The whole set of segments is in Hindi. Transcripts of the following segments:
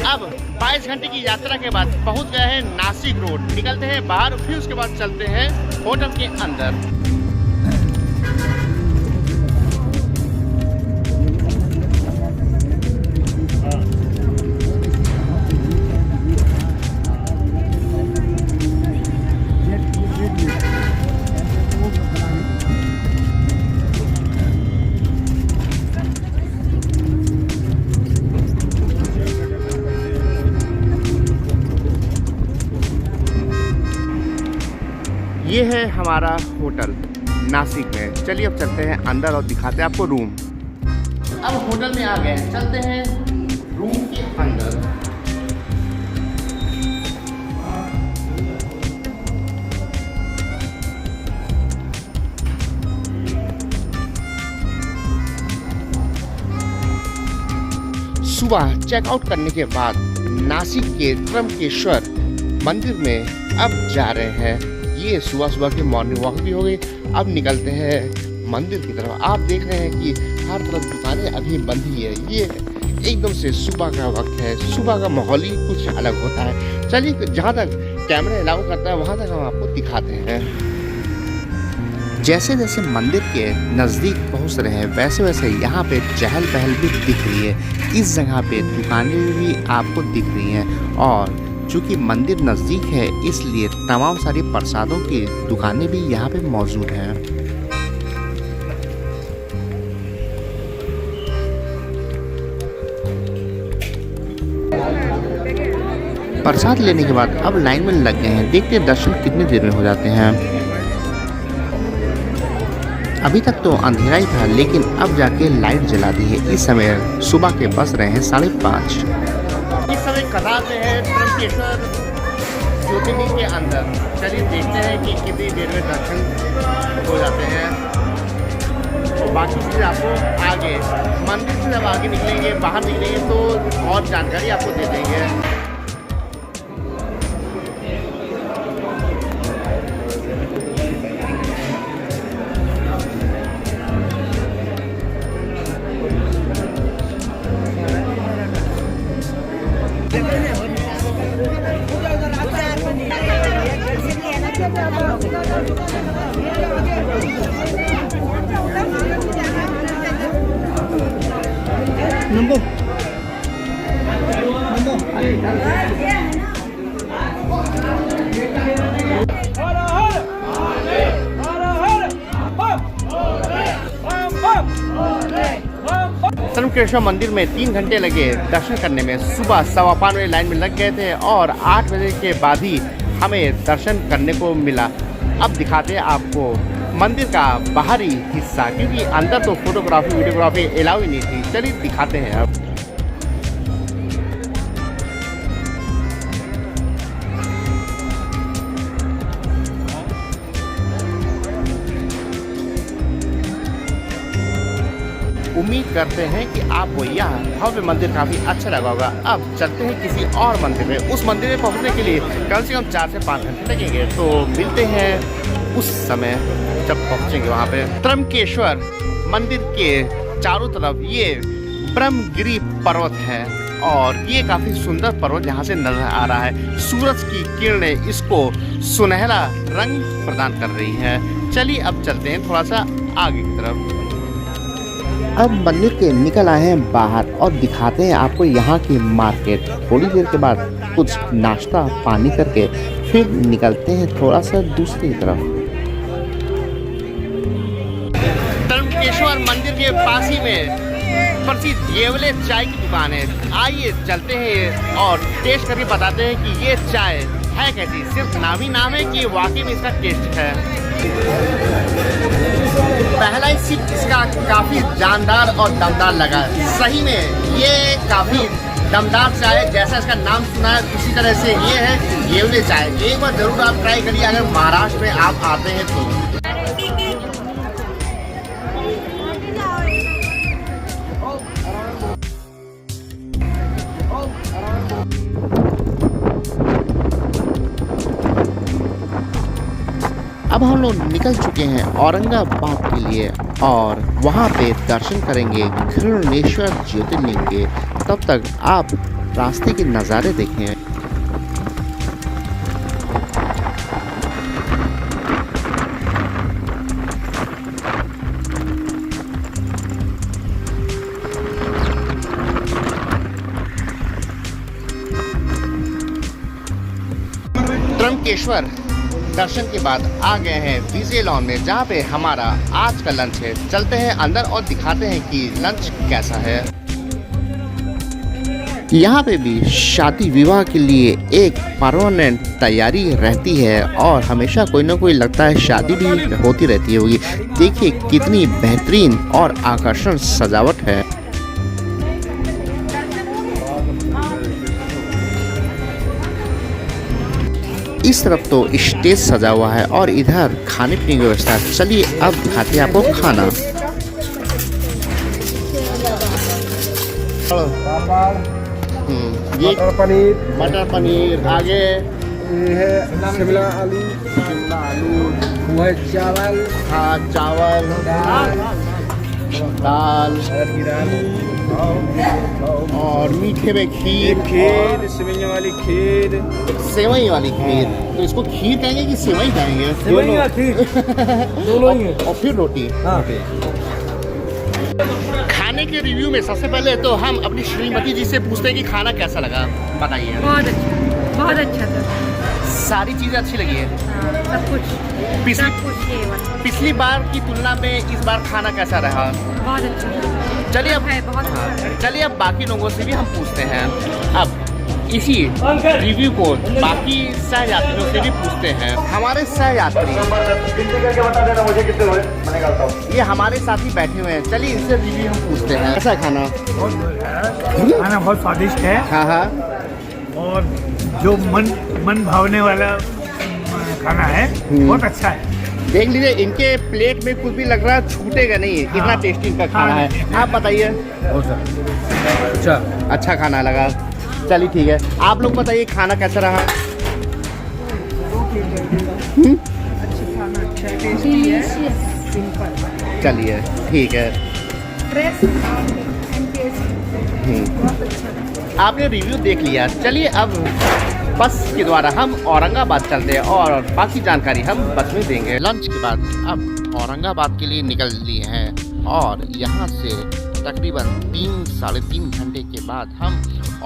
अब 22 घंटे की यात्रा के बाद पहुंच गए हैं नासिक रोड। निकलते हैं बाहर, फिर उसके बाद चलते हैं होटल के अंदर। ये है हमारा होटल नासिक में। चलिए अब चलते हैं अंदर और दिखाते हैं आपको रूम। अब होटल में आ गए, चलते हैं रूम के अंदर। सुबह चेकआउट करने के बाद नासिक के त्र्यंबकेश्वर मंदिर में अब जा रहे हैं। ये सुबह सुबह की मॉर्निंग वॉक भी हो गई। अब निकलते हैं मंदिर की तरफ। आप देख रहे हैं कि हर तरफ दुकानें अभी बंद ही है। ये एकदम से सुबह का वक्त है, सुबह का माहौल ही कुछ अलग होता है। चलिए जहाँ तक कैमरा अलाउ करता है वहाँ तक हम आपको दिखाते हैं। जैसे जैसे मंदिर के नज़दीक पहुँच रहे हैं वैसे वैसे यहाँ पे चहल पहल भी दिख रही है। इस जगह पे दुकानें भी आपको दिख रही हैं और चूँकि मंदिर नज़दीक है इसलिए तमाम सारी प्रसादों की दुकानें भी यहाँ पे मौजूद हैं। प्रसाद लेने के बाद अब लाइन में लग गए हैं। देखते हैं दर्शन कितनी देर में हो जाते हैं। अभी तक तो अंधेरा ही था लेकिन अब जाके लाइट जला दी है। इस समय सुबह के बज रहे हैं 5:30। इस समय कतार में है त्र्यंबकेश्वर ज्योतिर्लिंग के अंदर। चलिए देखते हैं कि कितनी देर में दर्शन हो जाते हैं। तो बाकी चीज़ आपको आगे मंदिर से जब आगे निकलेंगे, बाहर निकलेंगे तो और जानकारी आपको दे देंगे। त्र्यंबकेश्वर मंदिर में 3 घंटे लगे दर्शन करने में। सुबह 5:15 बजे लाइन में लग गए थे और 8 बजे के बाद ही हमें दर्शन करने को मिला। अब दिखाते हैं आपको मंदिर का बाहरी हिस्सा, क्योंकि अंदर तो फोटोग्राफी वीडियोग्राफी अलाउ ही नहीं थी। चलिए दिखाते हैं अब। उम्मीद करते हैं कि आपको यह भव्य मंदिर काफ़ी अच्छा लगा होगा। अब चलते हैं किसी और मंदिर में। उस मंदिर में पहुंचने के लिए कम से कम 4 से 5 घंटे लगेंगे। तो मिलते हैं उस समय जब पहुंचेंगे वहां पे। त्र्यंबकेश्वर मंदिर के चारों तरफ ये ब्रह्मगिरी पर्वत है और ये काफ़ी सुंदर पर्वत यहाँ से नजर आ रहा है। सूरज की किरणें इसको सुनहरा रंग प्रदान कर रही है। चलिए अब चलते हैं थोड़ा सा आगे की तरफ। अब मंदिर के निकल आए हैं बाहर और दिखाते हैं आपको यहाँ की मार्केट। थोड़ी देर के बाद कुछ नाश्ता पानी करके फिर निकलते हैं थोड़ा सा दूसरी तरफ। त्र्यंबकेश्वर मंदिर के पास ही में प्रसिद्ध येवले चाय की दुकान है। आइए चलते हैं और टेस्ट करके बताते हैं कि ये चाय है कैसी। सिर्फ नाम ही नाम है कि वाकई में इसका टेस्ट है। पहला ही सिप इसका काफ़ी जानदार और दमदार लगा। सही में ये काफ़ी दमदार चाय, जैसा इसका नाम सुना है उसी तरह से ये है येवले चाय। एक बार ज़रूर आप ट्राई करिए अगर महाराष्ट्र में आप आते हैं तो। अब हम लोग निकल चुके हैं औरंगाबाद के लिए और वहाँ पे दर्शन करेंगे घृणेश्वर ज्योतिर्लिंग के। तब तक आप रास्ते के नज़ारे देखें। त्र्यंबकेश्वर दर्शन के बाद आ गए हैं वीजे लॉन में, जहाँ पे हमारा आज का लंच है। चलते हैं अंदर और दिखाते हैं कि लंच कैसा है। यहाँ पे भी शादी विवाह के लिए एक परमानेंट तैयारी रहती है और हमेशा कोई ना कोई लगता है शादी भी होती रहती होगी। देखिए कितनी बेहतरीन और आकर्षण सजावट है। इस तरफ तो स्टेज सजा हुआ है और इधर खाने पीने की व्यवस्था है। चलिए अब दिखाते हैं आपको खाना। ये मटर पनीर, आगे ये है शिमला आलू, वो है चावल, हाँ चावल, दाल और मीठे में खीर, सेवइयां वाली खीर, सेवई वाली खीर। तो इसको खीर कहेंगे कि सेवई कहेंगे? सेवइयां खीर दोनों ही है। और फिर रोटी। हाँ। खाने के रिव्यू में सबसे पहले तो हम अपनी श्रीमती जी से पूछते हैं कि खाना कैसा लगा, बताइए। बहुत अच्छा था। सारी चीज़ें अच्छी लगी है? हाँ, सब कुछ पिछली बार की तुलना में इस बार खाना कैसा रहा? बहुत अच्छा। चलिए अब है बहुत अच्छा। चलिए अब बाकी लोगों से भी हम पूछते हैं। अब इसी रिव्यू को बाकी सहयात्रियों से भी पूछते हैं। हमारे सहयात्री ये हमारे साथ ही बैठे हुए हैं। चलिए इनसे रिव्यू हम पूछते हैं। कैसा खाना? खाना बहुत स्वादिष्ट है। हाँ हाँ। और जो मन भावने वाला खाना है बहुत अच्छा है। देख लीजिए इनके प्लेट में कुछ भी लग रहा है छूटेगा नहीं, इतना टेस्टी इनका खाना है। आप बताइए। अच्छा खाना लगा। चलिए ठीक है, आप लोग बताइए खाना कैसा रहा? चलिए ठीक है। आपने रिव्यू देख लिया। चलिए अब बस के द्वारा हम औरंगाबाद चलते हैं और बाकी जानकारी हम बस में देंगे। लंच के बाद अब औरंगाबाद के लिए निकल लिए हैं और यहाँ से तकरीबन 3-3.5 घंटे के बाद हम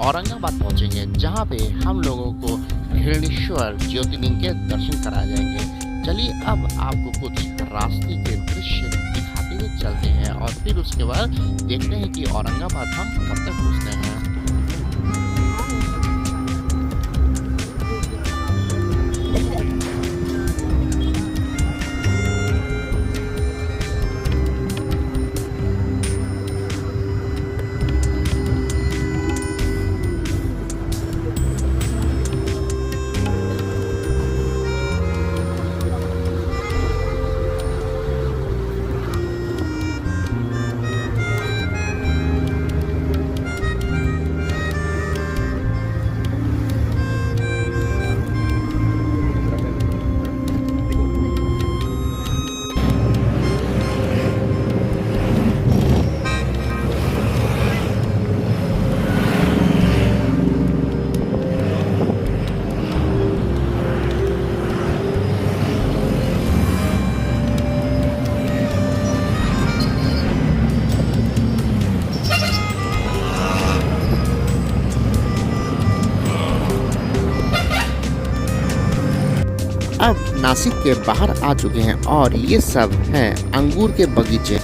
औरंगाबाद पहुँचेंगे, जहाँ पे हम लोगों को हिरणेश्वर ज्योतिर्लिंग के दर्शन कराए जाएंगे। चलिए अब आपको कुछ रास्ते के दृश्य दिखाते हुए चलते हैं और फिर उसके बाद देखते हैं कि औरंगाबाद हम कब तक पहुँचते हैं। अब नासिक के बाहर आ चुके हैं और ये सब हैं अंगूर के बगीचे।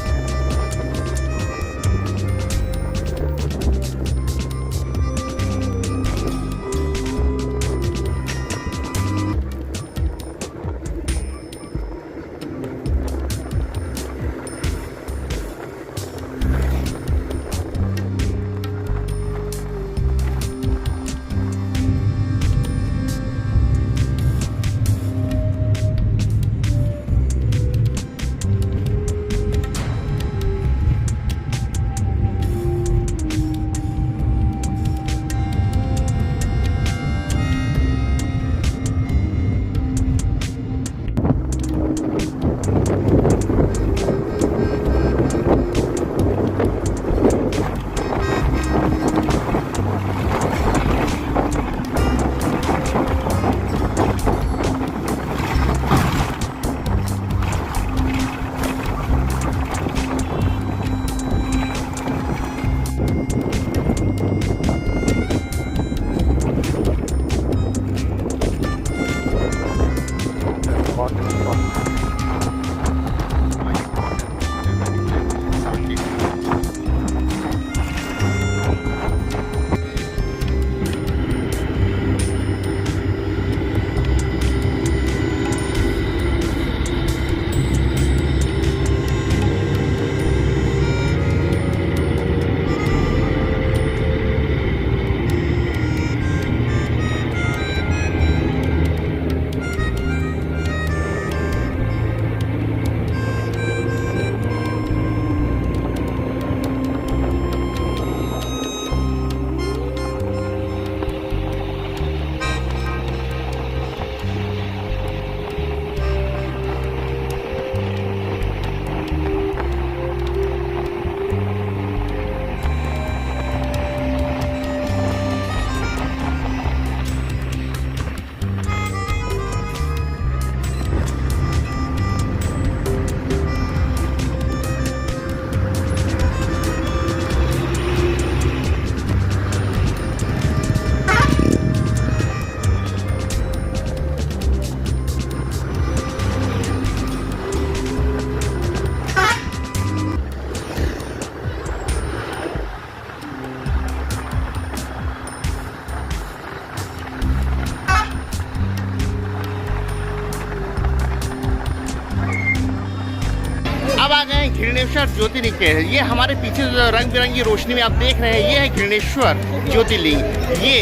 घृणेश्वर ज्योतिर्लिंग के हैं। ये हमारे पीछे जो रंग बिरंगी रोशनी में आप देख रहे हैं, ये है घृणेश्वर ज्योतिर्लिंग। ये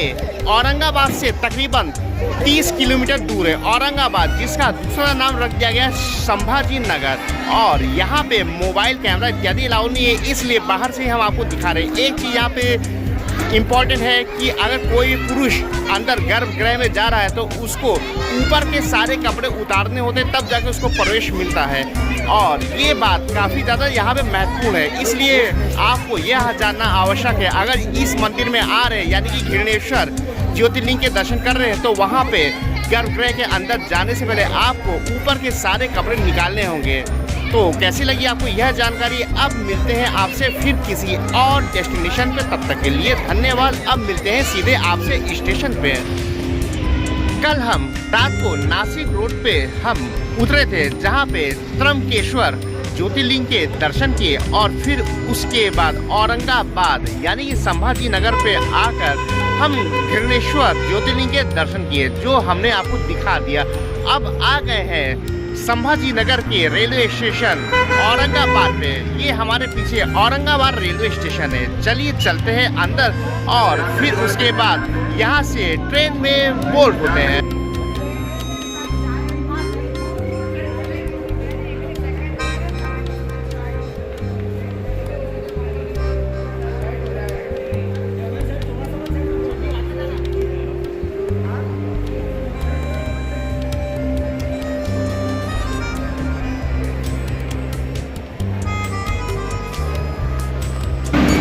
औरंगाबाद से तकरीबन 30 किलोमीटर दूर है। औरंगाबाद, जिसका दूसरा नाम रख दिया गया है संभाजी नगर। और यहाँ पे मोबाइल कैमरा इत्यादि अलाउ नहीं है, इसलिए बाहर से ही हम आपको दिखा रहे हैं। एक चीज़ यहाँ पे इम्पॉर्टेंट है कि अगर कोई पुरुष अंदर गर्भगृह में जा रहा है तो उसको ऊपर के सारे कपड़े उतारने होते, तब जाके उसको प्रवेश मिलता है। और ये बात काफ़ी ज़्यादा यहाँ पे महत्वपूर्ण है, इसलिए आपको यह जानना आवश्यक है। अगर इस मंदिर में आ रहे हैं, यानी कि घृणेश्वर ज्योतिर्लिंग के दर्शन कर रहे हैं, तो वहाँ पे गर्भगृह के अंदर जाने से पहले आपको ऊपर के सारे कपड़े निकालने होंगे। तो कैसी लगी आपको यह जानकारी? अब मिलते हैं आपसे फिर किसी और डेस्टिनेशन पे, तब तक के लिए धन्यवाद। अब मिलते हैं सीधे आपसे स्टेशन पे। कल हम रात को नासिक रोड पे हम उतरे थे, जहाँ पे त्र्यंबकेश्वर ज्योतिर्लिंग के दर्शन किए और फिर उसके बाद औरंगाबाद यानी कि संभाजी नगर पे आकर हम घृणेश्वर ज्योतिर्लिंग के दर्शन किए, जो हमने आपको दिखा दिया। अब आ गए हैं संभाजी नगर के रेलवे स्टेशन औरंगाबाद पे। ये हमारे पीछे औरंगाबाद रेलवे स्टेशन है। चलिए चलते हैं अंदर और फिर उसके बाद यहाँ से ट्रेन में बोर्ड होते हैं।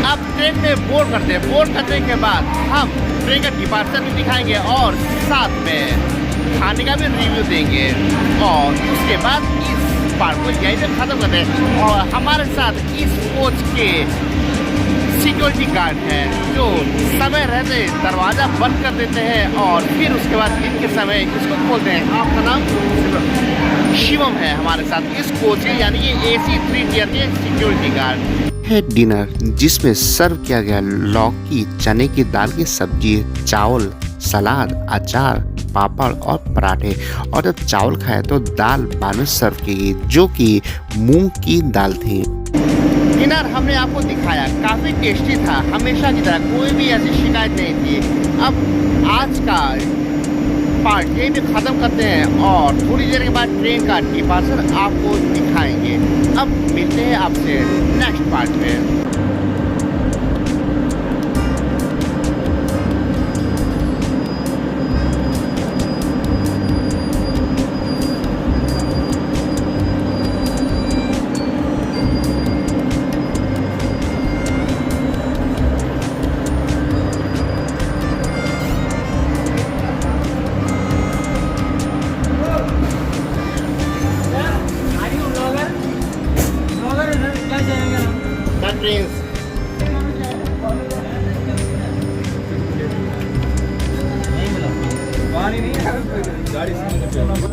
अब ट्रेन में बोर्ड करते हैं। बोर्ड करने के बाद हम ट्रेन का डिपार्चर भी दिखाएंगे और साथ में खाने का भी रिव्यू देंगे। और उसके बाद इस पार्ट को यहीं पे ख़त्म करते हैं। और हमारे साथ इस कोच के सिक्योरिटी गार्ड हैं, जो समय रहते दरवाज़ा बंद कर देते हैं और फिर उसके बाद दिन के समय इसको खोलते हैं। आपका नाम? शिवम है हमारे साथ इस कोच के, यानी कि AC 3 टियर के सिक्योरिटी गार्ड। है डिनर, जिसमें सर्व किया गया लौकी, चने की दाल की सब्जी, चावल, सलाद, अचार, पापड़ और पराठे। और जब चावल खाए तो दाल बाद में सर्व की गई, जो कि मूंग की दाल थी। डिनर हमने आपको दिखाया, काफ़ी टेस्टी था। हमेशा की तरह कोई भी ऐसी शिकायत नहीं थी। अब आज का पार्ट यहीं पे ख़त्म करते हैं और थोड़ी देर के बाद ट्रेन का डिपार्चर आपको दिखाएंगे। अब मिलते हैं आपसे नेक्स्ट पार्ट में। ट्रेन पानी नहीं है गाड़ी से